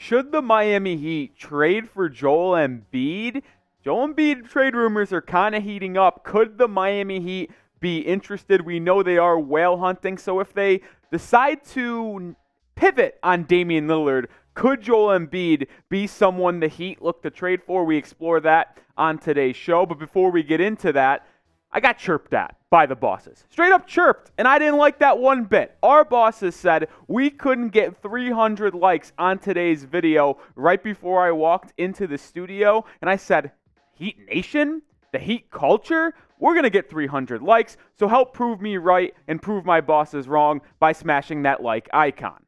Should the Miami Heat trade for Joel Embiid? Joel Embiid trade rumors are kind of heating up. Could the Miami Heat be interested? We know they are whale hunting, so if they decide to pivot on Damian Lillard, could Joel Embiid be someone the Heat look to trade for? We explore that on today's show, but before we get into that, I got chirped at by the bosses. Straight up chirped, and I didn't like that one bit. Our bosses said we couldn't get 300 likes on today's video right before I walked into the studio, and I said, Heat Nation? The Heat culture? We're going to get 300 likes, so help prove me right and prove my bosses wrong by smashing that like icon.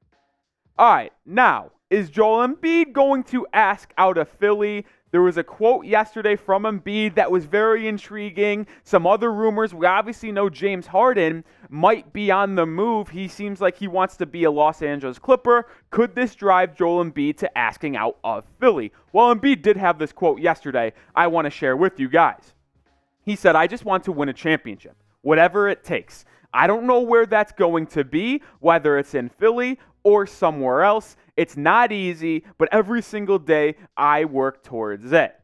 All right, now, is Joel Embiid going to ask out of Philly? There was a quote yesterday from Embiid that was very intriguing. Some other rumors. We obviously know James Harden might be on the move. He seems like he wants to be a Los Angeles Clipper. Could this drive Joel Embiid to asking out of Philly? Well, Embiid did have this quote yesterday I want to share with you guys. He said, I just want to win a championship, whatever it takes. I don't know where that's going to be, whether it's in Philly or somewhere else. It's not easy, but every single day I work towards it.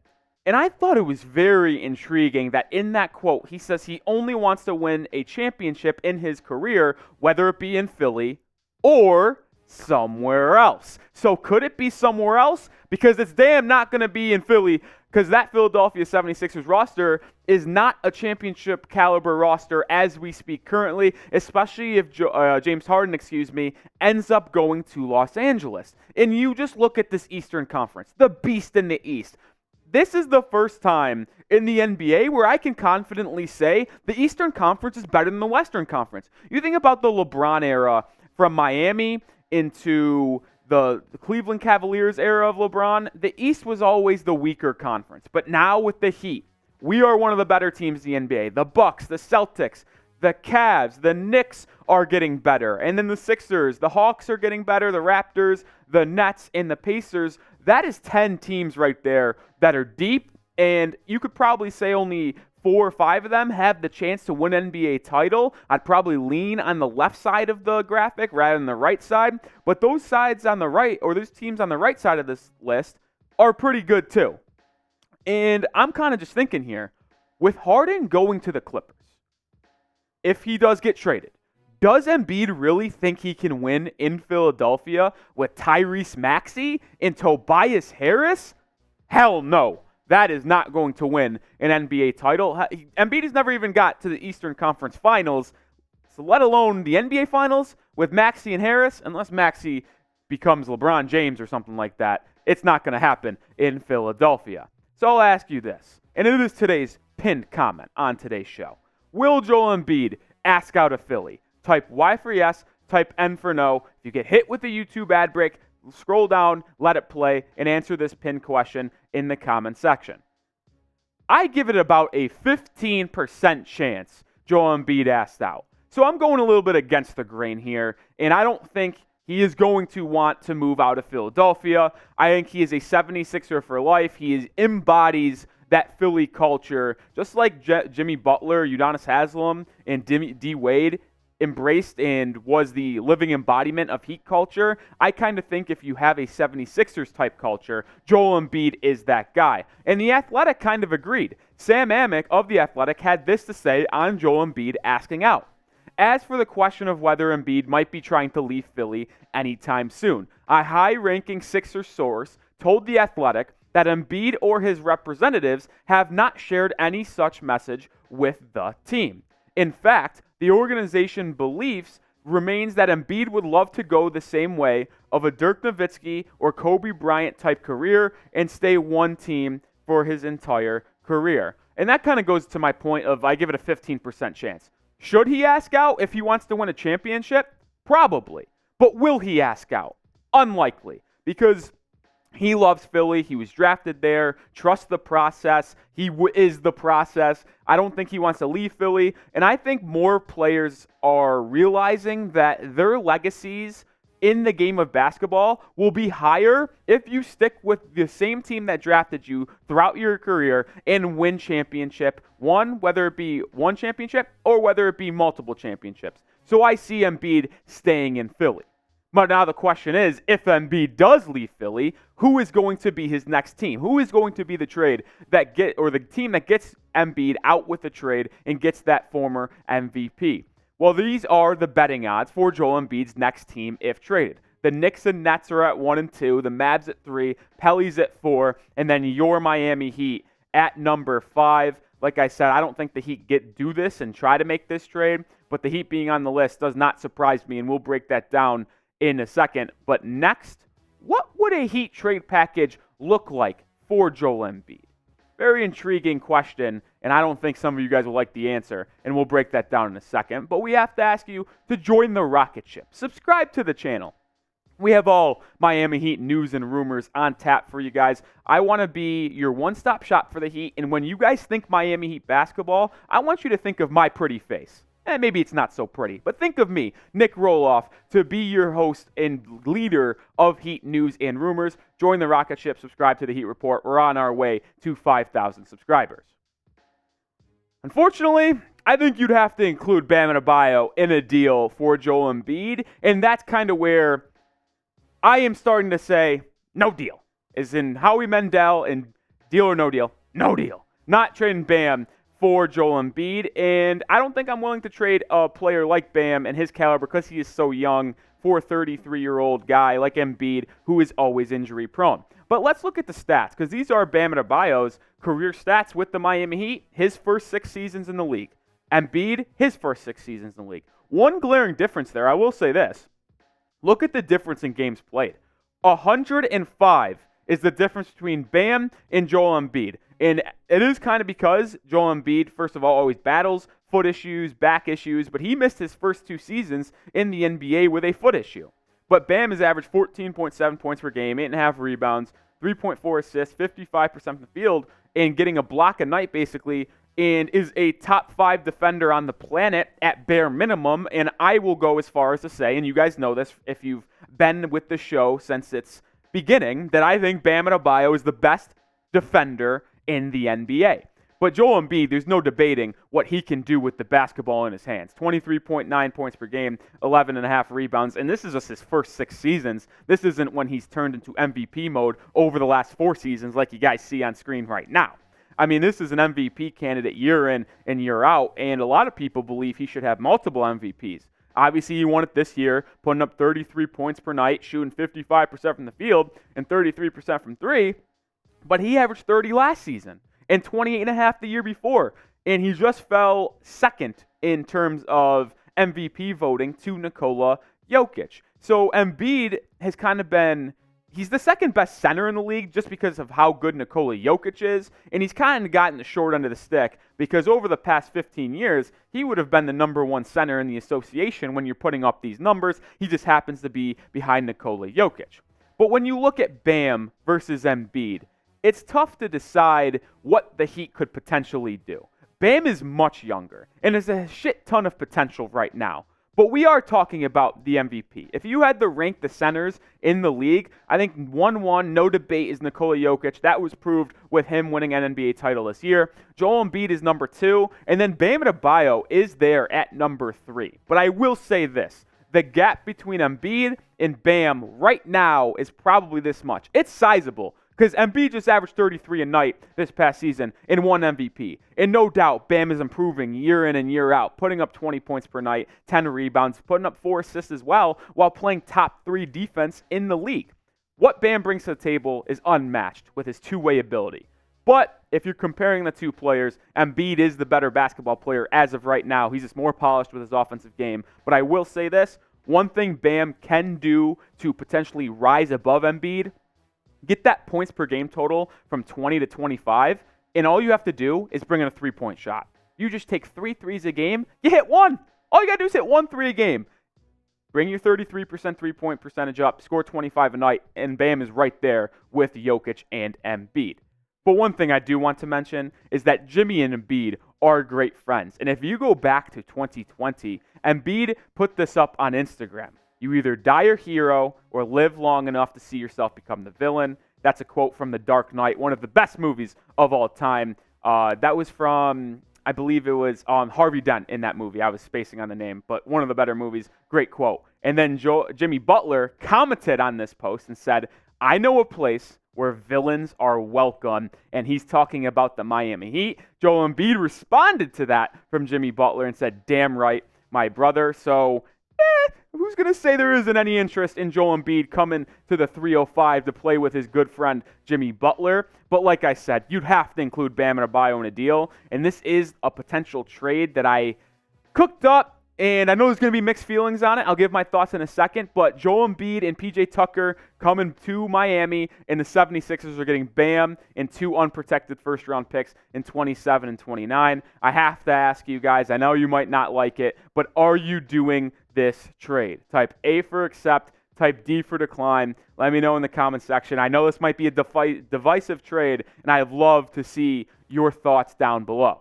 And I thought it was very intriguing that in that quote, he says he only wants to win a championship in his career, whether it be in Philly or somewhere else. So could it be somewhere else? Because it's damn not going to be in Philly, because that Philadelphia 76ers roster is not a championship caliber roster as we speak currently, especially if James Harden, ends up going to Los Angeles. And you just look at this Eastern Conference, the beast in the East. This is the first time in the NBA where I can confidently say the Eastern Conference is better than the Western Conference. You think about the LeBron era from Miami into the Cleveland Cavaliers era of LeBron, the East was always the weaker conference. But now with the Heat, we are one of the better teams in the NBA. The Bucks, the Celtics, the Cavs, the Knicks are getting better. And then the Sixers, the Hawks are getting better, the Raptors, the Nets, and the Pacers. That is 10 teams right there that are deep. And you could probably say only 4 or 5 of them have the chance to win an NBA title. I'd probably lean on the left side of the graphic rather than the right side. But those sides on the right, or those teams on the right side of this list, are pretty good too. And I'm kind of just thinking here, with Harden going to the Clippers, if he does get traded, does Embiid really think he can win in Philadelphia with Tyrese Maxey and Tobias Harris? Hell no. That is not going to win an NBA title. Embiid has never even got to the Eastern Conference Finals, so let alone the NBA Finals with Maxey and Harris. Unless Maxey becomes LeBron James or something like that, it's not going to happen in Philadelphia. So I'll ask you this, and it is today's pinned comment on today's show. Will Joel Embiid ask out of Philly? Type Y for yes, type N for no. If you get hit with the YouTube ad break, scroll down, let it play, and answer this pinned question in the comment section. I give it about a 15% chance Joel Embiid asked out. So I'm going a little bit against the grain here, and I don't think he is going to want to move out of Philadelphia. I think he is a 76er for life. He embodies that Philly culture, just like Jimmy Butler, Udonis Haslem, and D. Wade embraced and was the living embodiment of Heat culture. I kind of think if you have a 76ers type culture, Joel Embiid is that guy. And The Athletic kind of agreed. Sam Amick of The Athletic had this to say on Joel Embiid asking out. As for the question of whether Embiid might be trying to leave Philly anytime soon, a high-ranking Sixers source told The Athletic that Embiid or his representatives have not shared any such message with the team. In fact, the organization believes remains that Embiid would love to go the same way of a Dirk Nowitzki or Kobe Bryant type career and stay one team for his entire career. And that kind of goes to my point of I give it a 15% chance. Should he ask out if he wants to win a championship? Probably. But will he ask out? Unlikely. Because he loves Philly. He was drafted there. Trust the process. He is the process. I don't think he wants to leave Philly. And I think more players are realizing that their legacies in the game of basketball will be higher if you stick with the same team that drafted you throughout your career and win championship. Whether it be one championship or whether it be multiple championships. So I see Embiid staying in Philly. But now the question is, if Embiid does leave Philly, who is going to be his next team? Who is going to be the team that gets Embiid out with the trade and gets that former MVP? Well, these are the betting odds for Joel Embiid's next team if traded. The Knicks and Nets are at 1 and 2, the Mavs at 3, Pelly's at 4, and then your Miami Heat at number 5. Like I said, I don't think the Heat do this and try to make this trade, but the Heat being on the list does not surprise me, and we'll break that down in a second. But next, what would a Heat trade package look like for Joel Embiid? Very intriguing question, and I don't think some of you guys will like the answer, and we'll break that down in a second. But we have to ask you to join the rocket ship. Subscribe to the channel. We have all Miami Heat news and rumors on tap for you guys. I want to be your one-stop shop for the Heat, and when you guys think Miami Heat basketball, I want you to think of my pretty face. Maybe it's not so pretty, but think of me, Nick Roloff, to be your host and leader of Heat news and rumors. Join the rocket ship, subscribe to the Heat Report. We're on our way to 5,000 subscribers. Unfortunately, I think you'd have to include Bam Adebayo in a deal for Joel Embiid, and that's kind of where I am starting to say no deal. As in Howie Mandel and deal or no deal? No deal. Not trading Bam for Joel Embiid, and I don't think I'm willing to trade a player like Bam and his caliber because he is so young for a 33-year-old guy like Embiid who is always injury prone. But let's look at the stats because these are Bam Adebayo's career stats with the Miami Heat, his first 6 seasons in the league. Embiid, his first 6 seasons in the league. One glaring difference there, I will say this. Look at the difference in games played. 105 is the difference between Bam and Joel Embiid. And it is kind of because Joel Embiid, first of all, always battles foot issues, back issues, but he missed his first 2 seasons in the NBA with a foot issue. But Bam has averaged 14.7 points per game, 8.5 rebounds, 3.4 assists, 55% from the field, and getting a block a night basically, and is a top 5 defender on the planet at bare minimum. And I will go as far as to say, and you guys know this if you've been with the show since its beginning, that I think Bam Adebayo is the best defender in the NBA. But Joel Embiid, there's no debating what he can do with the basketball in his hands. 23.9 points per game, 11.5 rebounds, and this is just his first 6 seasons. This isn't when he's turned into MVP mode over the last 4 seasons like you guys see on screen right now. I mean, this is an MVP candidate year in and year out, and a lot of people believe he should have multiple MVPs. Obviously, he won it this year, putting up 33 points per night, shooting 55% from the field and 33% from 3, but he averaged 30 last season and 28.5 the year before, and he just fell second in terms of MVP voting to Nikola Jokic. So Embiid has kind of been... He's the second best center in the league just because of how good Nikola Jokic is, and he's kind of gotten the short end of the stick because over the past 15 years, he would have been the number 1 center in the association when you're putting up these numbers. He just happens to be behind Nikola Jokic. But when you look at Bam versus Embiid, it's tough to decide what the Heat could potentially do. Bam is much younger and has a shit ton of potential right now. But we are talking about the MVP. If you had to rank the centers in the league, I think 1-1, no debate, is Nikola Jokic. That was proved with him winning an NBA title this year. Joel Embiid is number 2, and then Bam Adebayo is there at number 3. But I will say this. The gap between Embiid and Bam right now is probably this much. It's sizable. Because Embiid just averaged 33 a night this past season and won MVP. And no doubt, Bam is improving year in and year out, putting up 20 points per night, 10 rebounds, putting up 4 assists as well, while playing top 3 defense in the league. What Bam brings to the table is unmatched with his two-way ability. But if you're comparing the 2 players, Embiid is the better basketball player as of right now. He's just more polished with his offensive game. But I will say this, one thing Bam can do to potentially rise above Embiid, get that points per game total from 20 to 25, and all you have to do is bring in a 3-point shot. You just take 3 threes a game, you hit 1. All you got to do is hit 1 3 a game. Bring your 33% 3-point percentage up, score 25 a night, and Bam is right there with Jokic and Embiid. But one thing I do want to mention is that Jimmy and Embiid are great friends. And if you go back to 2020, Embiid put this up on Instagram. You either die a hero or live long enough to see yourself become the villain. That's a quote from The Dark Knight, one of the best movies of all time. That was from I believe it was Harvey Dent in that movie. I was spacing on the name, but one of the better movies. Great quote. And then Jimmy Butler commented on this post and said, "I know a place where villains are welcome," and he's talking about the Miami Heat. Joel Embiid responded to that from Jimmy Butler and said, "Damn right, my brother." So, who's going to say there isn't any interest in Joel Embiid coming to the 305 to play with his good friend Jimmy Butler? But like I said, you'd have to include Bam Adebayo in a deal, and this is a potential trade that I cooked up. And I know there's going to be mixed feelings on it. I'll give my thoughts in a second. But Joel Embiid and PJ Tucker coming to Miami, and the 76ers are getting Bam and 2 unprotected first-round picks in 27 and 29. I have to ask you guys, I know you might not like it, but are you doing this trade? Type A for accept, type D for decline. Let me know in the comment section. I know this might be a divisive trade, and I'd love to see your thoughts down below.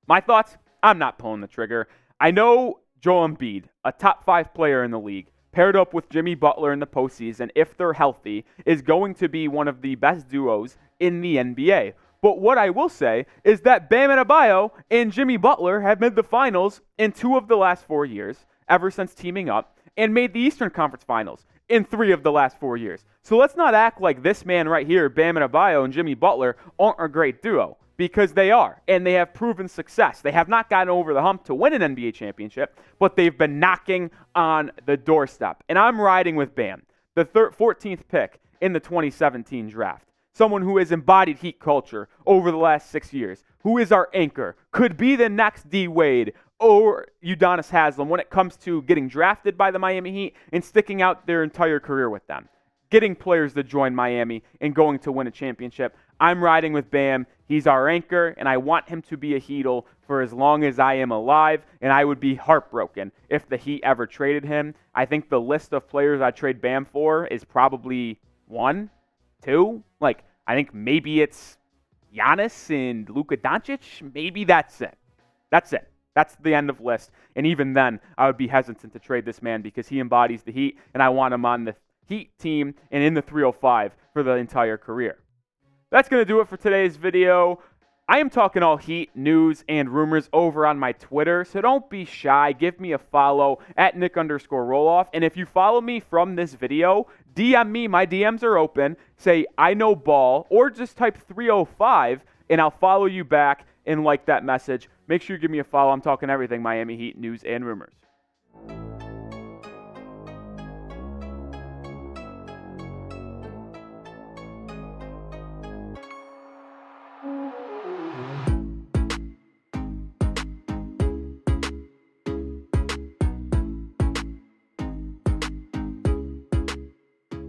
My thoughts? I'm not pulling the trigger. I know Joel Embiid, a top 5 player in the league, paired up with Jimmy Butler in the postseason, if they're healthy, is going to be one of the best duos in the NBA. But what I will say is that Bam Adebayo and Jimmy Butler have made the finals in 2 of the last 4 years, ever since teaming up, and made the Eastern Conference Finals in 3 of the last 4 years. So let's not act like this man right here, Bam Adebayo and Jimmy Butler, aren't a great duo. Because they are, and they have proven success. They have not gotten over the hump to win an NBA championship, but they've been knocking on the doorstep. And I'm riding with Bam, the 14th pick in the 2017 draft. Someone who has embodied Heat culture over the last 6 years, who is our anchor, could be the next D. Wade or Udonis Haslem when it comes to getting drafted by the Miami Heat and sticking out their entire career with them. Getting players to join Miami and going to win a championship. I'm riding with Bam. He's our anchor, and I want him to be a Heatle for as long as I am alive, and I would be heartbroken if the Heat ever traded him. I think the list of players I'd trade Bam for is probably 1, 2. I think maybe it's Giannis and Luka Doncic. Maybe that's it. That's it. That's the end of list. And even then, I would be hesitant to trade this man because he embodies the Heat, and I want him on the Heat team and in the 305 for the entire career. That's going to do it for today's video. I am talking all Heat news and rumors over on my Twitter, so don't be shy. Give me a follow at Nick_Roloff. And if you follow me from this video, DM me. My DMs are open. Say, I know ball, or just type 305, and I'll follow you back and like that message. Make sure you give me a follow. I'm talking everything Miami Heat news and rumors.